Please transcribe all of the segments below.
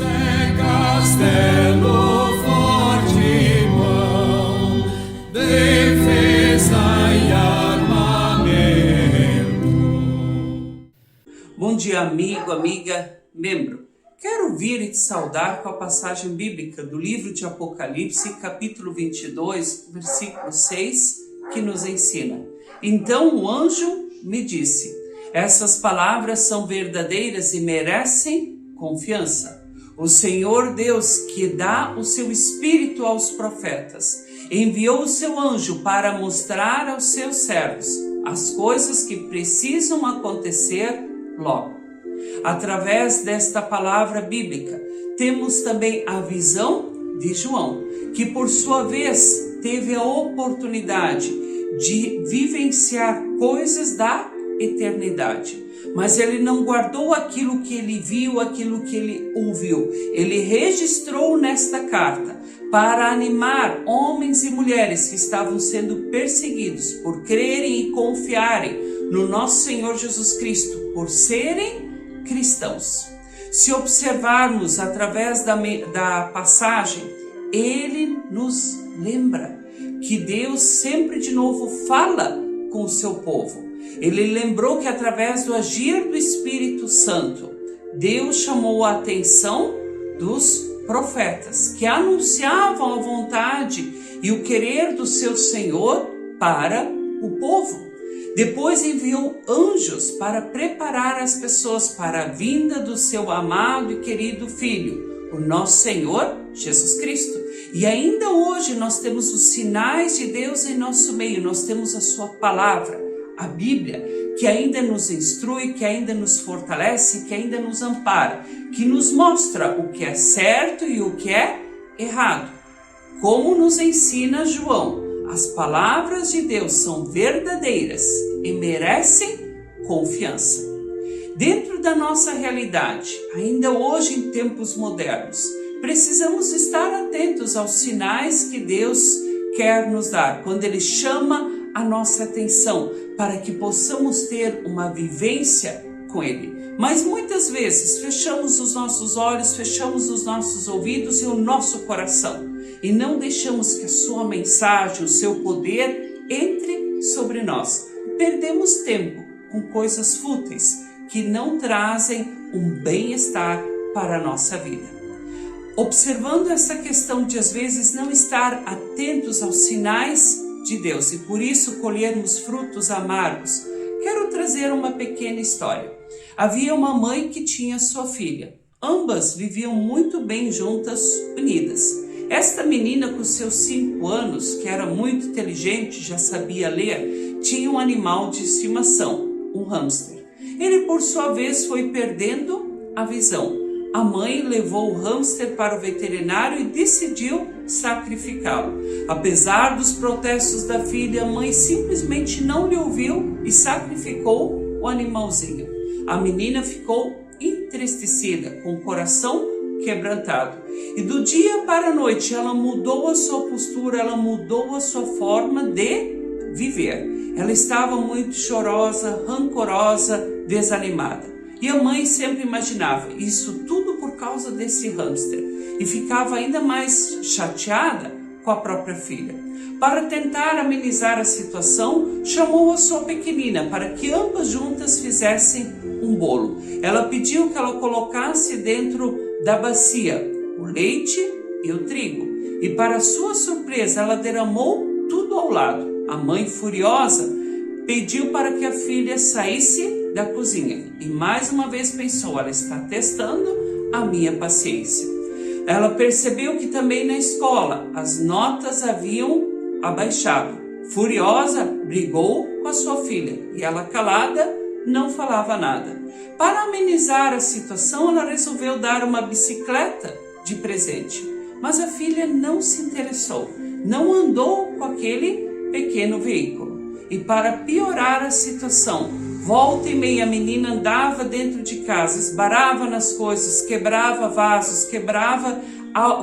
é castelo forte, mão, defesa e armamento. Bom dia, amigo, amiga, membro. Quero vir e te saudar com a passagem bíblica do livro de Apocalipse, capítulo 22, versículo 6, que nos ensina: Então o anjo me disse: essas palavras são verdadeiras e merecem confiança. O Senhor Deus, que dá o seu Espírito aos profetas, enviou o seu anjo para mostrar aos seus servos as coisas que precisam acontecer logo. Através desta palavra bíblica, temos também a visão de João, que por sua vez teve a oportunidade de vivenciar coisas da eternidade. Mas ele não guardou aquilo que ele viu, aquilo que ele ouviu. Ele registrou nesta carta para animar homens e mulheres que estavam sendo perseguidos por crerem e confiarem no nosso Senhor Jesus Cristo, por serem cristãos. Se observarmos através da passagem, ele nos lembra que Deus sempre de novo fala com o seu povo. Ele lembrou que através do agir do Espírito Santo, Deus chamou a atenção dos profetas, que anunciavam a vontade e o querer do seu Senhor para o povo. Depois enviou anjos para preparar as pessoas para a vinda do seu amado e querido Filho, o nosso Senhor Jesus Cristo. E ainda hoje nós temos os sinais de Deus em nosso meio, nós temos a sua palavra, a Bíblia, que ainda nos instrui, que ainda nos fortalece, que ainda nos ampara, que nos mostra o que é certo e o que é errado. Como nos ensina João, as palavras de Deus são verdadeiras e merecem confiança. Dentro da nossa realidade, ainda hoje em tempos modernos, precisamos estar atentos aos sinais que Deus quer nos dar, quando Ele chama a nossa atenção, para que possamos ter uma vivência com Ele. Mas muitas vezes fechamos os nossos olhos, fechamos os nossos ouvidos e o nosso coração, e não deixamos que a sua mensagem, o seu poder entre sobre nós. Perdemos tempo com coisas fúteis que não trazem um bem-estar para a nossa vida. Observando essa questão de às vezes não estar atentos aos sinais de Deus e por isso colhermos frutos amargos, quero trazer uma pequena história. Havia uma mãe que tinha sua filha. Ambas viviam muito bem juntas, unidas. Esta menina, com seus 5 anos, que era muito inteligente, já sabia ler, tinha um animal de estimação, um hamster. Ele, por sua vez, foi perdendo a visão. A mãe levou o hamster para o veterinário e decidiu sacrificá-lo. Apesar dos protestos da filha, a mãe simplesmente não lhe ouviu e sacrificou o animalzinho. A menina ficou entristecida, com o coração quebrantado. E do dia para a noite ela mudou a sua postura, ela mudou a sua forma de viver. Ela estava muito chorosa, rancorosa, desanimada. E a mãe sempre imaginava isso tudo por causa desse hamster e ficava ainda mais chateada com a própria filha. Para tentar amenizar a situação, chamou a sua pequenina para que ambas juntas fizessem um bolo. Ela pediu que ela colocasse dentro da bacia o leite e o trigo. E para sua surpresa, ela derramou tudo ao lado. A mãe, furiosa, pediu para que a filha saísse da cozinha. E mais uma vez pensou: ela está testando a minha paciência. Ela percebeu que também na escola as notas haviam abaixado. Furiosa, brigou com a sua filha. E ela, calada, não falava nada. Para amenizar a situação, ela resolveu dar uma bicicleta de presente. Mas a filha não se interessou, não andou com aquele pequeno veículo. E para piorar a situação, volta e meia a menina andava dentro de casa, esbarrava nas coisas, quebrava vasos, quebrava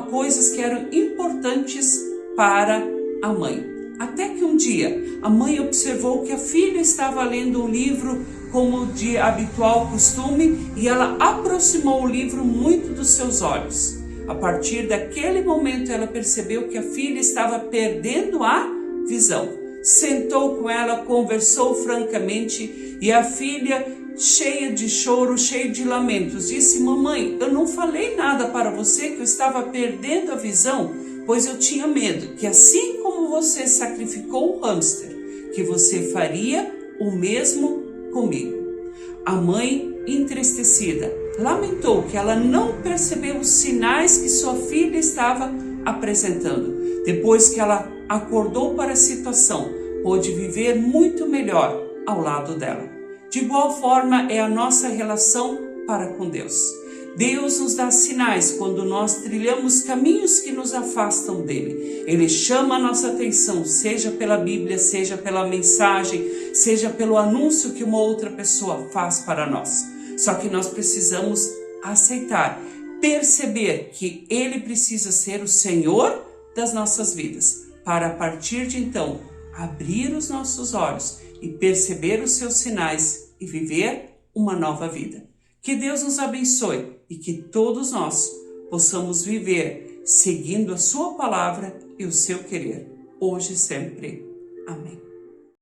coisas que eram importantes para a mãe. Até que um dia a mãe observou que a filha estava lendo um livro como de habitual costume, e ela aproximou o livro muito dos seus olhos. A partir daquele momento, ela percebeu que a filha estava perdendo a visão. Sentou com ela, conversou francamente, e a filha, cheia de choro, cheia de lamentos, disse: mamãe, eu não falei nada para você que eu estava perdendo a visão, pois eu tinha medo que assim como você sacrificou o hamster, que você faria o mesmo comigo. A mãe, entristecida, lamentou que ela não percebeu os sinais que sua filha estava apresentando. Depois que ela acordou para a situação, pôde viver muito melhor ao lado dela. De igual forma é a nossa relação para com Deus. Deus nos dá sinais quando nós trilhamos caminhos que nos afastam dele. Ele chama a nossa atenção, seja pela Bíblia, seja pela mensagem, seja pelo anúncio que uma outra pessoa faz para nós. Só que nós precisamos aceitar, perceber que ele precisa ser o Senhor das nossas vidas, para a partir de então abrir os nossos olhos e perceber os seus sinais e viver uma nova vida. Que Deus nos abençoe e que todos nós possamos viver seguindo a sua palavra e o seu querer, hoje e sempre. Amém.